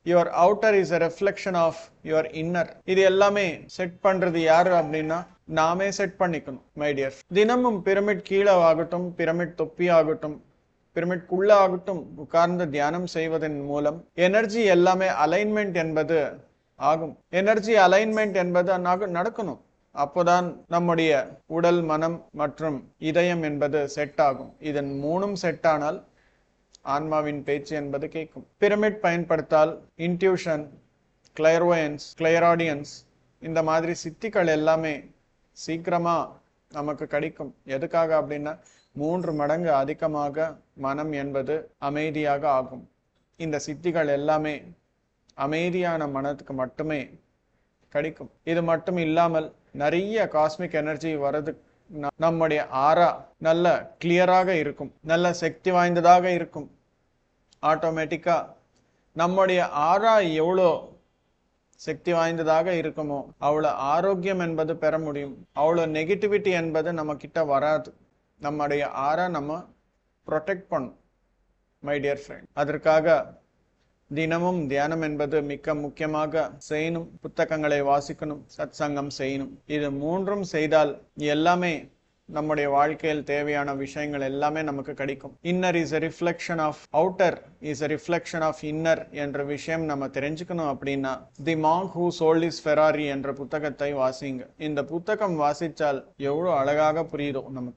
Your outer is a reflection of your inner. இது எல்லாமே set பண்றது யாரு அப்படின்னா நாமே செட் பண்ணிக்கணும் மை டியர். தினமும் பிரமிட் கீழே ஆகட்டும், பிரமிட் தொப்பி ஆகட்டும், பிரமிட்குள்ள ஆகட்டும், உட்கார்ந்து தியானம் செய்வதன் மூலம் எனர்ஜி எல்லாமே அலைன்மெண்ட் என்பது ஆகும். எனர்ஜி அலைன்மெண்ட் என்பது நடக்கணும். அப்போதான் நம்முடைய உடல், மனம் மற்றும் இதயம் என்பது செட் ஆகும். இதன் மூணும் செட் ஆனால் ஆன்மாவின் பேச்சு என்பது கேட்கும். பிரமிட் பயன்படுத்தால் இன்ட்யூஷன், கிளையர்வயன்ஸ், கிளையராடியன்ஸ் இந்த மாதிரி சித்திகள் எல்லாமே சீக்கிரமா நமக்கு கிடைக்கும். எதுக்காக அப்படின்னா 3 மடங்கு அதிகமாக மனம் என்பது அமைதியாக ஆகும். இந்த சித்திகள் எல்லாமே அமைதியான மனத்துக்கு மட்டுமே கிடைக்கும். இது மட்டும் இல்லாமல் நிறைய காஸ்மிக் எனர்ஜி வரது, நம்முடைய ஆரா நல்ல கிளியராக இருக்கும், நல்ல சக்தி வாய்ந்ததாக இருக்கும். ஆட்டோமேட்டிக்கா நம்முடைய ஆரா எவ்வளோ சக்தி வாய்ந்ததாக இருக்குமோ அவ்வளோ ஆரோக்கியம் என்பது பெற முடியும். அவ்வளோ நெகட்டிவிட்டி என்பது நம்ம கிட்ட வராது. நம்முடைய ஆரா நம்ம ப்ரொடெக்ட் பண்ணும் மை டியர் ஃப்ரெண்ட். அதற்காக தினமும் தியானம் என்பது மிக முக்கியமாக செய்யணும். புத்தகங்களை வாசிக்கணும், சத் சங்கம் செய்யணும். இது 3ம் செய்தால் எல்லாமே நம்முடைய வாழ்க்கையில் தேவையான விஷயங்கள் எல்லாமே நமக்கு கிடைக்கும். Inner is a reflection of outer is a reflection of inner என்ற விஷயம் நம்ம தெரிஞ்சுக்கணும். அப்படின்னா the monk who sold his Ferrari என்ற புத்தகத்தை வாசிங்க. இந்த புத்தகம் வாசிச்சால் எவ்வளவு அழகாக புரியுதோ நமக்கு.